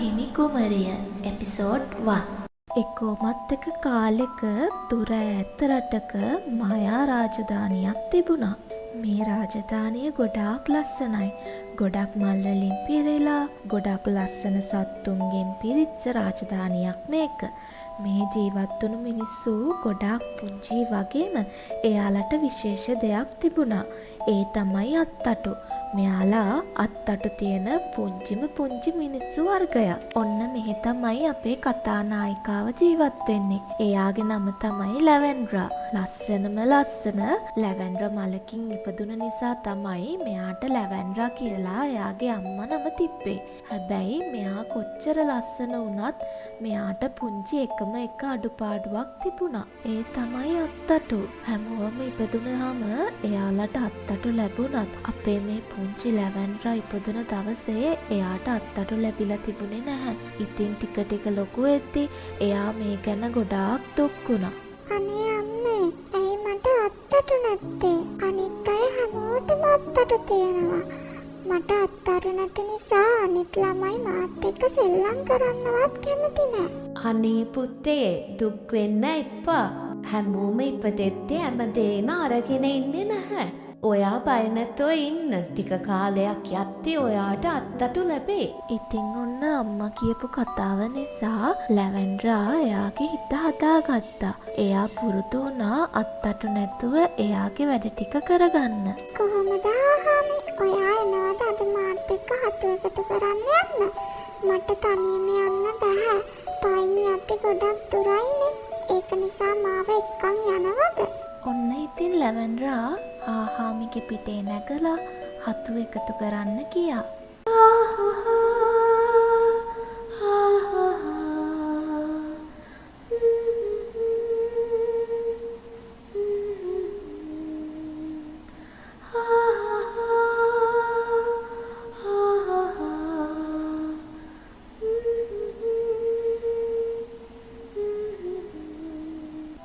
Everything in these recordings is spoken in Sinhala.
අහිමි කුමරිය එපිසෝඩ් 1. එක්කෝමත් එක කාලෙක දුර ඈත රටක මායා රාජධානියක් තිබුණා. මේ රාජධානිය ගොඩාක් ලස්සනයි. ගොඩක් මල් වලින් පිරීලා ගොඩක් ලස්සන සත්තුන්ගෙන් පිරිච්ච රාජධානියක් මේක. මේ ජීවත් වුණු මිනිස්සු ගොඩාක් පුංචි වගේම එයාලට විශේෂ දෙයක් තිබුණා. ඒ තමයි අත්තටු. මෙයාලා අත්තටු තියෙන පුංචිම පුංචි මිනිස්සු වර්ගයක්. ඔන්න මෙහෙ තමයි අපේ කතානායිකාව ජීවත් වෙන්නේ. එයාගේ නම තමයි ලැවෙන්ඩ්‍රා. ලස්සනම ලස්සන ලැවෙන්ඩ්‍රා මලකින් ඉපදුන නිසා තමයි මෙයාට ලැවෙන්ඩ්‍රා කියලා එයාගේ අම්මා නම තිබ්බේ. හැබැයි මෙයා කොච්චර ලස්සන වුණත් මෙයාට පුංචි එකම එක අඩුපාඩුවක් තිබුණා. ඒ තමයි අත්තටු. හැමෝම ඉපදුනහම එයාලට අත්තටු ලැබුණත් අපේ මේ පුංචි ලැවෙන්ඩ්‍රා ඉපදුන දවසේ එයාට අත්තටු ලැබිලා තිබුණේ නැහැ. ඉතින් ටික ටික ලොකු වෙද්දි එයා මේ ගැන ගොඩාක් දුක් වුණා. අනේ අම්මේ, ඇයි මට අත්තටු නැත්තේ? අනිත් අය හැමෝටම අත්තටු තියෙනවා. මට අත්තටු නැති නිසා අනිත් ළමයි මාත් එක්ක සෙල්ලම් කරන්නවත් කැමති නෑ. අනේ පුතේ, දුක් වෙන්න එපා. හැමෝම ඉපදෙද්දී හැමදේම අරගෙන ඉන්නේ නැහැ. ඔයා බය නැතුව ඉන්න. ටික කාලයක් යද්දී ඔයාට අත්තටු ලැබේ. ඉතින් ඔන්න අම්මා කියපු කතාව නිසා ලැවෙන්ඩ්‍රා එයාගේ හිත හදාගත්තා. එයා පුරුදු වුණා අත්තටු නැතුව එයාගේ වැඩ ටික කරගන්න. කොහොමද ආහාමි? ඔයා එනවද අද මාත් එක්ක හතු එකතු කරන්න යන්න? මට තනියම යන්න බෑ. පයින් යද්දී ගොඩක් දුරයිනේ. ඒක නිසා මාව එක්කන් යනවද? ඔන්න ඉතින් ලැවෙන්ඩ්‍රා හාහාමිගේ පිටේ නැගලා හතු එකතු කරන්න ගියා.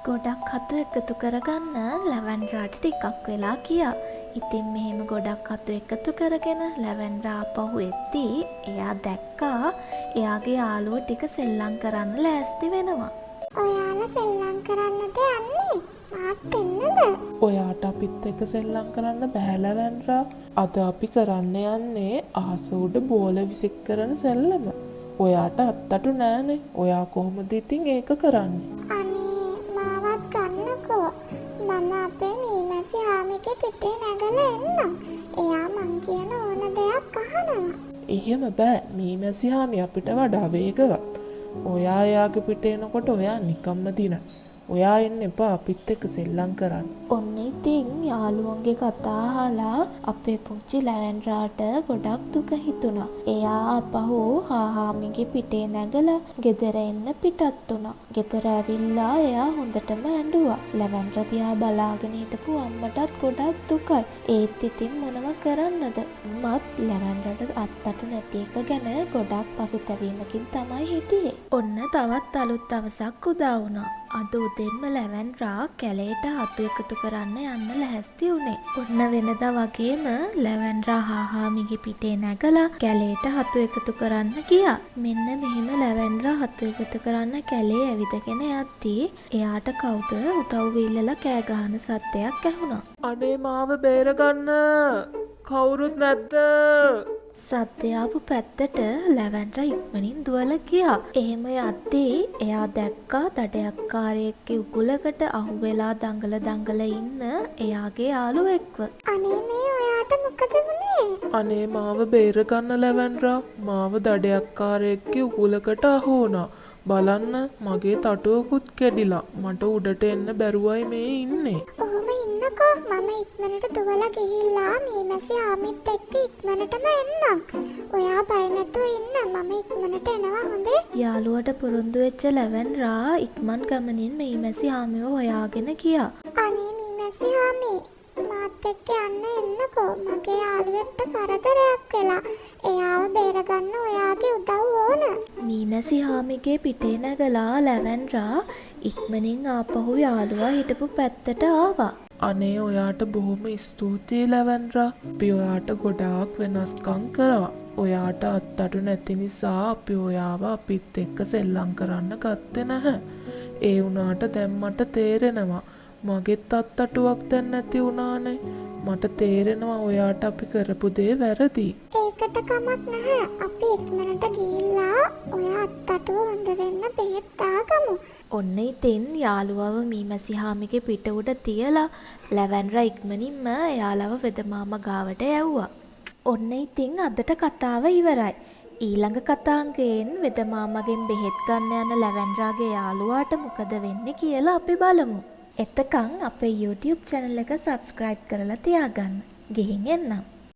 ගොඩක් හතු එකතු කරගන්න ලැවෙන්ඩ්‍රාට ටිකක් වෙලා ගියා. ඉතින් මෙහෙම ගොඩක් හතු එකතු කරගෙන ලැවෙන්ඩ්‍රා ආපහු එද්දී එයා දැක්කා එයාගේ යාළුවෝ ටික සෙල්ලම් කරන්න ලෑස්ති වෙනවා. ඔයාලා සෙල්ලම් කරන්නද යන්නේ? මාත් එන්නද? ඔයාට අපිත් එක්ක සෙල්ලම් කරන්න බෑ ලැවෙන්ඩ්‍රා. අද අපි කරන්න යන්නේ අහස උඩ බෝල විසික් කරන සෙල්ලම. ඔයාට අත්තටු නෑනේ. ඔයා කොහොමද ඉතින් ඒක කරන්නේ? මම අපේ මීමැසි ආමිගේ පිටේ නැගලා එන්නම්. එයා මං කියන ඕන දෙයක් අහනවා. එහෙම බෑ. මීමැසි හාමි අපිට වඩා වේගවත්. ඔයා එයාගේ පිටේ එනකොට ඔයා නිකම්ම දිනන. ඔයා එන්න එපා අපිත් එක්ක සෙල්ලම් කරන්න. ඔන්න ඉතින් යාළුවන්ගේ කතා අහලා අපේ පුංචි ලැවෙන්ඩ්‍රාට ගොඩක් දුක හිතුණා. එයා ආපහු හාහාමිගේ පිටේ නැගලා ගෙදර එන්න පිටත් වුණා. ගෙදර ඇවිල්ලා එයා හොඳටම ඇඬුවා. ලැවෙන්ඩ්‍රා දිහා බලාගෙන හිටපු අම්මටත් ගොඩක් දුකයි. ඒත් ඉතින් මොනව කරන්නද? අම්මත් ලැවෙන්ඩ්‍රාට අත්තටු නැති එක ගැන ගොඩක් පසුතැවීමකින් තමයි හිටියේ. ඔන්න තවත් අලුත් දවසක් උදා වුණා. අද උදේම ලැවෙන්ඩ්‍රා කැලේට හතු එකතු කරන්න යන්න ලැහැස්ති වුණේ. ඔන්න වෙනදා වගේම ලැවෙන්ඩ්‍රා හාහාමිගේ පිටේ නැගලා කැලේට හතු එකතු කරන්න ගියා. මෙන්න මෙහෙම ලැවෙන්ඩ්‍රා හතු එකතු කරන්න කැලේ ඇවිදගෙන යද්දී එයාට කවුද උදව් ඉල්ලලා කෑ ගහන සද්දයක් ඇහුණා. අනේ මාව බේරගන්න. කවුරුත් නැද්ද? සද්දය ආපු පැත්තට ලැවෙන්ඩ්‍රා ඉක්මනින් දුවලා ගියා. එහෙම යද්දී එයා දැක්කා දඩයක්කාරයෙක්ගේ උගුලකට අහු වෙලා දඟල ඉන්න එයාගේ යාළුවෙක්ව. අනේ මේ ඔයාට මොකද වුනේ? අනේ මාව බේරගන්න ලැවෙන්ඩ්‍රා. මාව දඩයක්කාරයෙක්ගේ උගුලකට අහු වුණා. බලන්න මගේ තටුවකුත් කැඩිලා. මට උඩට එන්න බැරුවයි මේ ඉන්නේ. ඔහොම ඉන්නකෝ. මම ඉක්මනට දුවලා ගිහිල්ලා මීමැසි ආමිත් එක්ක ඉක්මනටම එන්නම්. ඔයා බය නැතුව ඉන්න. මම ඉක්මනට එනවා හොඳේ? යාළුවට පුරුදු වෙච්ච ලැවෙන්ඩ්‍රා ඉක්මන් ගමනින් මීමැසි ආමිව හොයාගෙන ගියා. අනේ මීමැසි ආමි, මාත් එක්ක යන්න එන්නකෝ. මගේ යාළුවෙක්ට කරදරයක් වෙලා. එයාව බේරගන්න ඔයාගේ උදව් ඕන. මීමැසි හාමිගේ පිටේ නැගලා ලැවෙන්ඩ්‍රා ඉක්මනින් ආපහු යාළුවා හිටපු පැත්තට ආවා. අනේ ඔයාට බොහොම ස්තුතියි ලැවෙන්ඩ්‍රා. අපි ඔයාට ගොඩාක් වෙනස්කම් කරා. ඔයාට අත්තටු නැති නිසා අපි ඔයාව අපිත් එක්ක සෙල්ලම් කරන්න ගත්තේ නැහැ. ඒ වුණාට දැන් මට තේරෙනවා මගෙත් අත්තටුවක් දැන් නැති වුණානේ. මට තේරෙනවා ඔයාට අපි කරපු දේ වැරදි. ඒකට කමක් නැහැ. අපි ඉක්මනට ගිහිල්ලා ඔය අත්තටුව හොඳ වෙන්න බෙහෙත් දාගමු. ඔන්න ඉතින් යාළුවව මීමැසිහාමිගේ පිට උඩ තියලා ලැවැන්ඩ්‍රා ඉක්මනින්ම එයාලව වෙදමාමා ගාවට යවුවා. ඔන්න ඉතින් අදට කතාව ඉවරයි. ඊළඟ කතාංගයෙන් වෙදමාමගෙන් බෙහෙත් ගන්න යන ලැවැන්ඩ්‍රාගේ යාළුවාට මොකද වෙන්නේ කියලා අපි බලමු. එතකන් අපේ YouTube channel එක subscribe කරලා තියාගන්න. ගිහින් එන්නම්.